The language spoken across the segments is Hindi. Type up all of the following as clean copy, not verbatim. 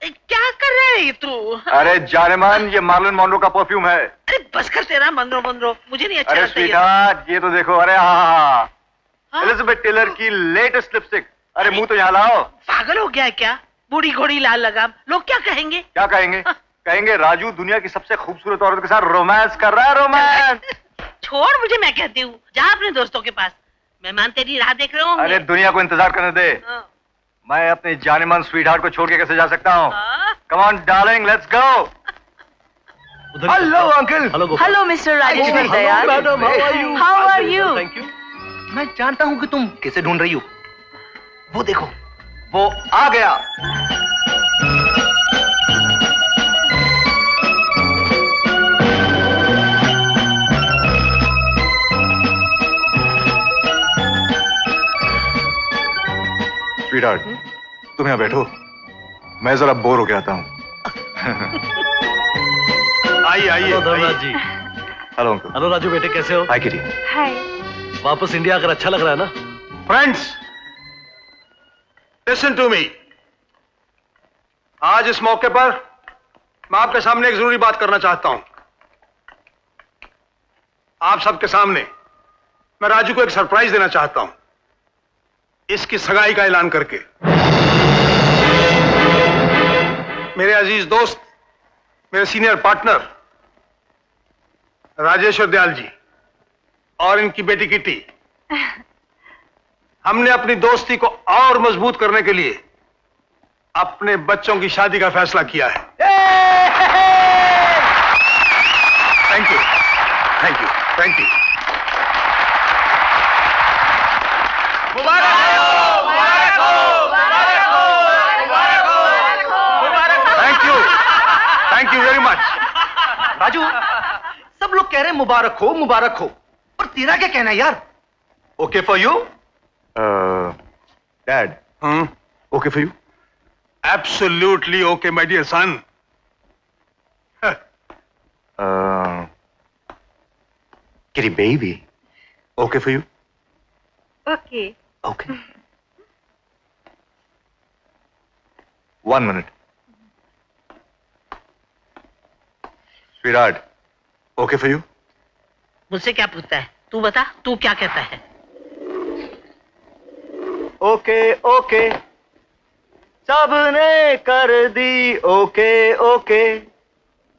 क्या कर रहा है तू? अरे जानेमान, ये मार्लिन मोनरो का परफ्यूम है। अरे बस कर तेरा मनरो मनरो, मुझे नहीं अच्छा अरे लगता स्वीटहार्ट, ये तो देखो। अरे हाँ, एलिजाबेथ टेलर की लेटेस्ट लिपस्टिक। अरे मुंह तो यहाँ लाओ। पागल हो गया है क्या? बूढ़ी घोड़ी लाल लगाम, लोग क्या कहेंगे? क्या कहेंगे? कहेंगे राजू दुनिया की सबसे खूबसूरत औरत के साथ रोमांस कर रहा है। रोमांस छोड़ मुझे, मैं कहती हूँ जा अपने दोस्तों के पास, मेहमान तेरी राह देख रहे होंगे। अरे दुनिया को इंतजार करने दे। मैं अपने जानेमान स्वीटहार्ट को छोड़ के कैसे जा सकता हूँ? Come on darling, let's go. Hello uncle. Hello mister Rajeshwar Dayal. Madam, how are you? Thank you. मैं जानता हूँ कि तुम किसे ढूंढ रही हो। वो देखो, वो आ गया। स्वीटहार्ट, तुम यहाँ बैठो, मैं जरा बोर हो गया था हूँ। आइए आइए। Dharmaraj ji. Hello uncle. Hello Raju बेटे, कैसे हो? हाय किरी। हाय। वापस इंडिया आकर अच्छा लग रहा है ना? Friends, listen to me. आज इस मौके पर मैं आपके सामने एक जरूरी बात करना चाहता हूं। आप सबके सामने मैं राजू को एक सरप्राइज देना चाहता हूं, इसकी सगाई का ऐलान करके। मेरे अजीज दोस्त, मेरे सीनियर पार्टनर राजेश्वर दयाल जी और इनकी बेटी किटी, हमने अपनी दोस्ती को और मजबूत करने के लिए अपने बच्चों की शादी का फैसला किया है। Thank you, thank you, thank you. मुबारक हो, मुबारक हो, मुबारक हो, मुबारक हो, मुबारक हो। Thank you very much. Raju, सब लोग कह रहे हैं मुबारक हो, मुबारक हो, और तेरा क्या कहना है यार? Okay for you dad? Okay for you? Absolutely okay my dear son. Kiri baby, okay for you? Okay. Okay. 1 minute. Sweetheart, okay for you? मुझसे क्या पूछता है? तू बता, तू क्या कहता है? ओके ओके, सबने कर दी ओके ओके,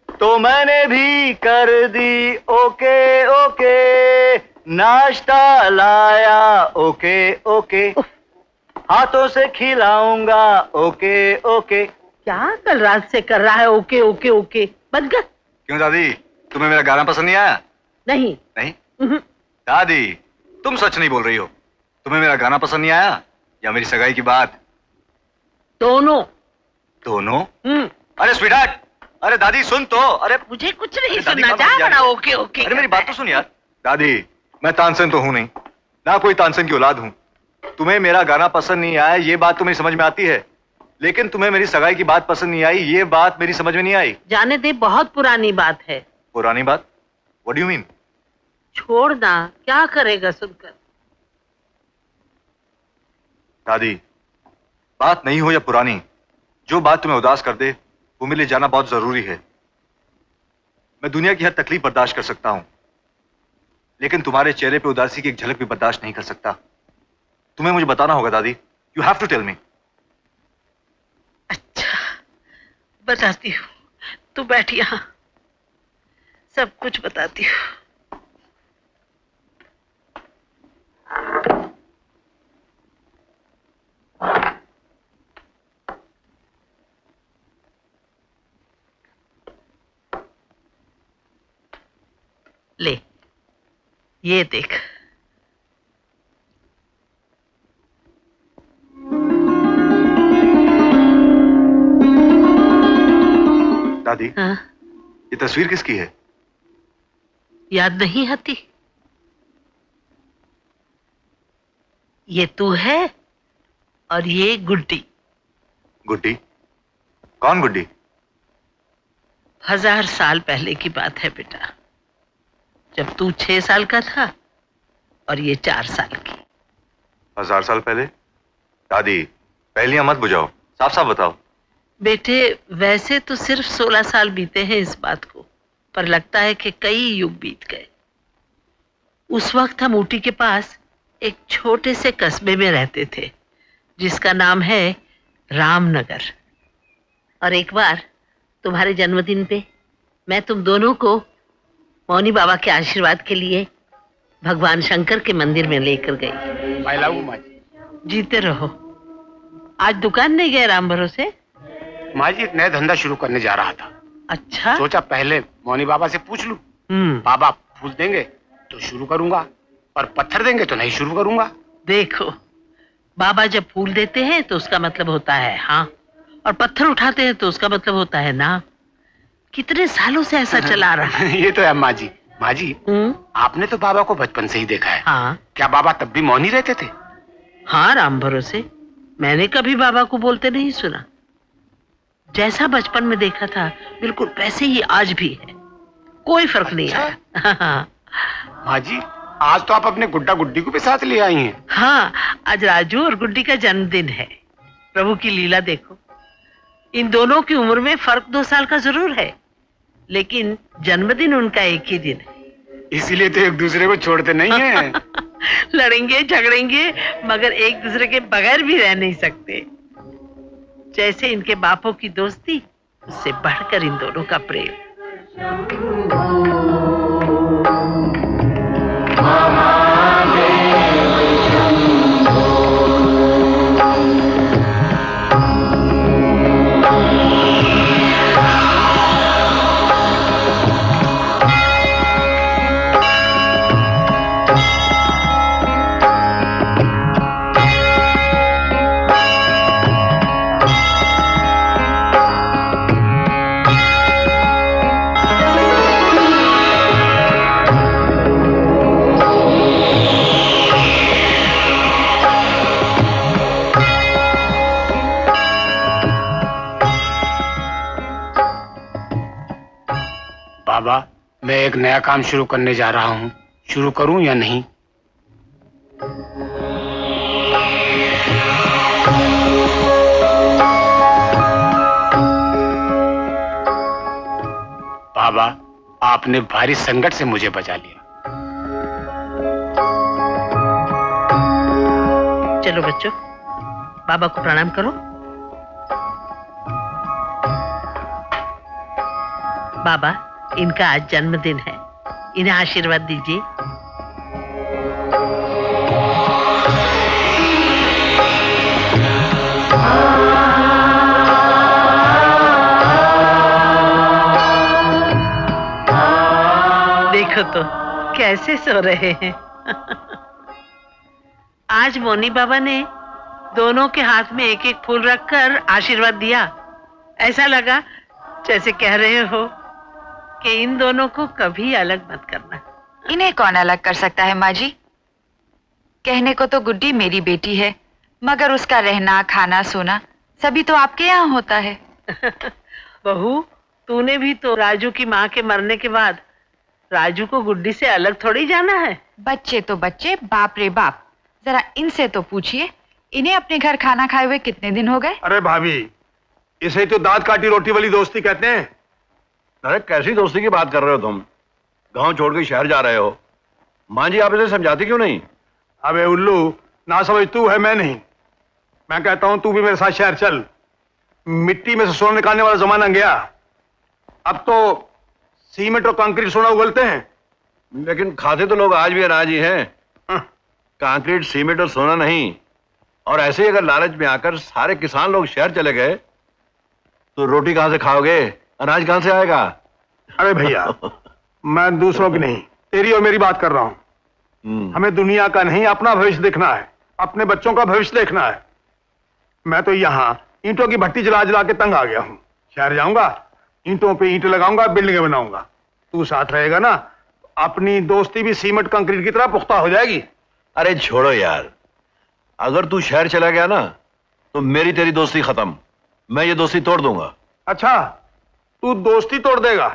तो मैंने भी कर दी ओके ओके, नाश्ता लाया ओके ओके, हाथों से खिलाऊंगा ओके ओके। क्या कल रात से कर रहा है ओके ओके ओके? बंद कर। क्यों दादी, तुम्हें मेरा गाना पसंद नहीं आया? नहीं नहीं? दादी, तुम सच नहीं बोल रही हो। तुम्हें मेरा गाना पसंद नहीं आया या मेरी सगाई की बात? दोनों। दोनों? अरे स्वीटहार्ट, अरे दादी सुन तो। अरे मुझे कुछ नहीं दादी सुनना, कहाँ जा बड़ा ओके ओके। अरे मेरी बात तो सुन यार। दादी, मैं तानसेन तो हूं नहीं, ना कोई तानसेन की औलाद हूं। तुम्हें मेरा गाना पसंद नहीं आया ये बात तो मेरी समझ में आती है, लेकिन तुम्हें मेरी सगाई की बात पसंद नहीं आई ये बात मेरी समझ में नहीं आई। जाने दे, बहुत पुरानी बात है। पुरानी बात? What do you mean? छोड़ ना, क्या करेगा सुनकर। दादी, बात नहीं हो या पुरानी, जो बात तुम्हें उदास कर दे वो मेरे लिए जाना बहुत जरूरी है। मैं दुनिया की हर तकलीफ बर्दाश्त कर सकता हूं, लेकिन तुम्हारे चेहरे पे उदासी की एक झलक भी बर्दाश्त नहीं कर सकता। तुम्हें मुझे बताना होगा दादी, you have to tell me. अच्छा, बताती हूँ, तू बैठ यहाँ, सब कुछ बताती हूँ। ले, ये देख। दादी, हाँ? ये तस्वीर किसकी है? याद नहीं आती? ये तू है और ये गुड्डी। गुड्डी? कौन गुड्डी? 1000 साल पहले की बात है बेटा, जब तू 6 साल का था और ये 4 साल की। 1000 साल पहले? दादी, पहलियां मत बुझाओ, साफ साफ बताओ। बेटे, वैसे तो सिर्फ 16 साल बीते हैं इस बात को, पर लगता है कि कई युग बीत गए। उस वक्त हम ऊटी के पास एक छोटे से कस्बे में रहते थे जिसका नाम है रामनगर। और एक बार तुम्हारे जन्मदिन पे मैं तुम दोनों को मौनी बाबा के आशीर्वाद के लिए भगवान शंकर के मंदिर में लेकर गई। मैं लाऊं माँ जी? जीते रहो। आज दुकान नहीं गए राम भरोसे? माँ जी, एक नया धंधा शुरू करने जा रहा था। अच्छा। सोचा पहले मौनी बाबा से पूछ लूं। बाबा फूल देंगे तो शुरू करूंगा, और पत्थर देंगे तो नहीं शुरू करूंगा। देखो, बाबा जब फूल देते हैं तो उसका मतलब होता है हाँ, और पत्थर उठाते हैं तो उसका मतलब होता है ना। कितने सालों से ऐसा चला रहा है। ये तो है माँ जी। माँ जी, आपने तो बाबा को बचपन से ही देखा है। हाँ। क्या बाबा तब भी मौनी रहते थे? हाँ राम भरोसे, मैंने कभी बाबा को बोलते नहीं सुना। जैसा बचपन में देखा था बिल्कुल वैसे ही आज भी है, कोई फर्क नहीं आया। माँ जी, आज तो आप अपने गुड्डा गुड्डी को भी साथ ले आई हैं। हाँ, आज राजू और गुड्डी का जन्मदिन है। प्रभु की लीला देखो, इन दोनों की उम्र में फर्क 2 साल का जरूर है, लेकिन जन्मदिन उनका एक ही दिन है। इसीलिए तो एक दूसरे को छोड़ते नहीं हैं। लड़ेंगे झगड़ेंगे मगर एक दूसरे के बगैर भी रह नहीं सकते। जैसे इनके बापों की दोस्ती, उससे बढ़कर इन दोनों का प्रेम। बाबा, मैं एक नया काम शुरू करने जा रहा हूँ, शुरू करूँ या नहीं? बाबा, आपने भारी संकट से मुझे बचा लिया। चलो बच्चों, बाबा को प्रणाम करो। बाबा, इनका आज जन्मदिन है, इन्हें आशीर्वाद दीजिए। देखो तो कैसे सो रहे हैं। आज मोनी बाबा ने दोनों के हाथ में एक एक फूल रखकर आशीर्वाद दिया। ऐसा लगा जैसे कह रहे हो कि इन दोनों को कभी अलग मत करना। इन्हें कौन अलग कर सकता है माँ जी? कहने को तो गुड्डी मेरी बेटी है, मगर उसका रहना खाना सोना सभी तो आपके यहाँ होता है। बहू, तूने भी तो राजू की माँ के मरने के बाद राजू को गुड्डी से अलग थोड़ी जाना है। बच्चे तो बच्चे, बाप रे बाप, जरा इनसे तो पूछिए, इन्हें अपने घर खाना खाए हुए कितने दिन हो गए? अरे भाभी, इसे ही तो दांत काटी रोटी वाली दोस्ती कहते हैं। अरे कैसी दोस्ती की बात कर रहे हो तुम? गांव छोड़ के शहर जा रहे हो। माँ जी आप इसे समझाती क्यों नहीं? अबे उल्लू, ना समझ तू है, मैं नहीं। मैं कहता हूं तू भी मेरे साथ शहर चल। मिट्टी में से सोना निकालने वाला जमाना गया। अब तो सीमेंट और कंक्रीट सोना उगलते हैं। लेकिन खाते तो लोग आज भी अनाज ही हैं। कंक्रीट सीमेंट और सोना नहीं। और ऐसे ही अगर लालच में आकर सारे किसान लोग शहर चले गए तो रोटी कहां से खाओगे, अनाज कहां से आएगा? अरे भैया, मैं दूसरों की नहीं, तेरी और मेरी बात कर रहा हूं। हमें दुनिया का नहीं, अपना भविष्य देखना है, अपने बच्चों का भविष्य देखना है। मैं तो यहाँ ईंटों की भट्टी जला जला के तंग आ गया हूँ। शहर जाऊंगा, ईंटों पे ईंट लगाऊंगा, बिल्डिंगें बनाऊंगा। तू साथ रहेगा ना, अपनी दोस्ती भी सीमेंट कंक्रीट की तरह पुख्ता हो जाएगी। अरे छोड़ो यार, अगर तू शहर चला गया ना तो मेरी तेरी दोस्ती खत्म। मैं ये दोस्ती तोड़ दूंगा। अच्छा, तू दोस्ती तोड़ देगा?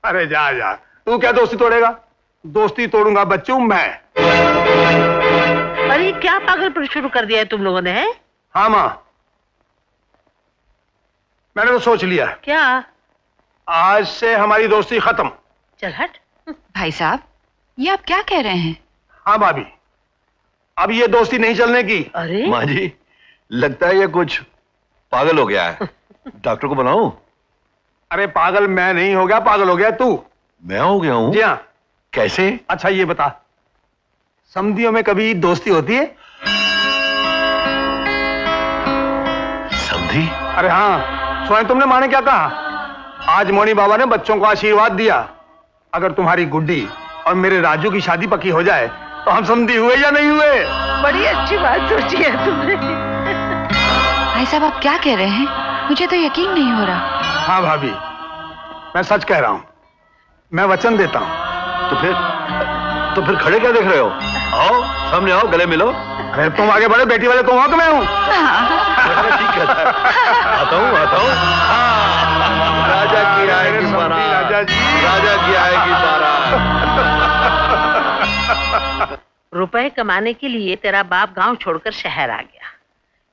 अरे जा जा, तू क्या दोस्ती तोड़ेगा? दोस्ती तोड़ूंगा बच्चों मैं। अरे क्या पागलपन शुरू कर दिया है तुम लोगों ने? है हाँ माँ, मैंने तो सोच लिया, क्या? आज से हमारी दोस्ती खत्म। चल हट। भाई साहब, ये आप क्या कह रहे हैं? हाँ भाभी, अब ये दोस्ती नहीं चलने की। अरे माँ जी, लगता है ये कुछ पागल हो गया है। डॉक्टर को बुलाऊं? अरे पागल मैं नहीं हो गया, पागल हो गया तू। मैं हो गया हूँ? जी हाँ। कैसे? अच्छा ये बता, समधियों में कभी दोस्ती होती है? समधी? अरे हाँ, स्वयं तुमने माने क्या कहा? आज मोनी बाबा ने बच्चों को आशीर्वाद दिया, अगर तुम्हारी गुड्डी और मेरे राजू की शादी पक्की हो जाए तो हम समधी हुए या नहीं हुए? बड़ी अच्छी बात सोची है तुमने। भाई साहब, आप क्या कह रहे हैं? मुझे तो यकीन नहीं हो रहा। हाँ भाभी, मैं सच कह रहा हूं, मैं वचन देता हूं। तो फिर खड़े क्या देख रहे हो? आओ, सामने आओ, गले मिलो। अरे तुम आगे बढ़े, बेटी वाले तुम हो कि मैं हूं? ठीक कहता है। आता हूँ। राजा की आएगी बारात, राजा जी। राजा की आएगी बारात। रुपए कमाने के लिए तेरा बाप गांव छोड़कर शहर आ गया।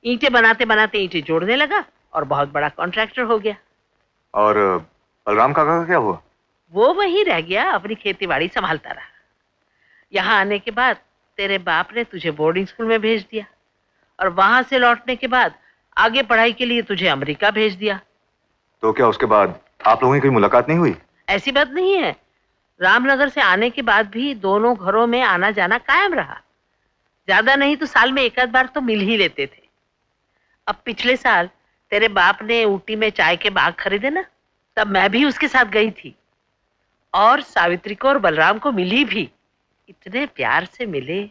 ईंटें बनाते बनाते ईंटें जोड़ने लगा और बहुत बड़ा कॉन्ट्रैक्टर हो गया। और बलराम काका का क्या हुआ? वो वहीं रह गया, अपनी खेतीबाड़ी संभालता रहा। यहाँ आने के बाद तेरे बाप ने तुझे बोर्डिंग स्कूल में भेज दिया और वहां से लौटने के बाद आगे पढ़ाई के लिए तुझे अमेरिका भेज दिया। तो क्या उसके बाद आप लोगों की कोई मुलाकात नहीं हुई? ऐसी बात नहीं है, रामनगर से आने के बाद भी दोनों घरों में आना जाना कायम रहा। ज्यादा नहीं तो साल में एक आध बार तो मिल ही लेते थे। अब पिछले साल तेरे बाप ने ऊटी में चाय के बाग खरीदे ना, तब मैं भी उसके साथ गई थी और सावित्री को और बलराम को मिली भी। इतने प्यार से मिले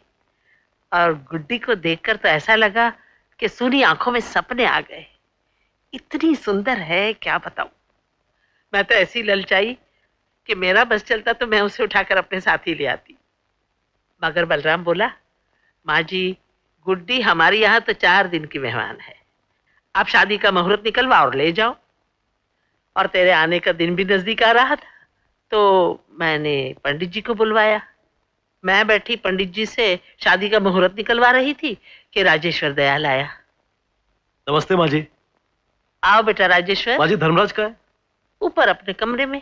और गुड्डी को देखकर तो ऐसा लगा कि सुनी आंखों में सपने आ गए। इतनी सुंदर है क्या बताऊं। मैं तो ऐसी ललचाई कि मेरा बस चलता तो मैं उसे उठाकर अपने साथ ही ले आती। मगर बलराम बोला, माँ जी, गुड्डी हमारी यहाँ तो 4 दिन की मेहमान है, आप शादी का मुहूर्त निकलवा और ले जाओ। और तेरे आने का दिन भी नजदीक आ रहा था तो मैंने पंडित जी को बुलवाया। मैं बैठी पंडित जी से शादी का मुहूर्त निकलवा रही थी कि राजेश्वर दयाल आया। नमस्ते माँ जी। आओ बेटा राजेश्वर। माँ जी, धर्मराज का है? ऊपर अपने कमरे में।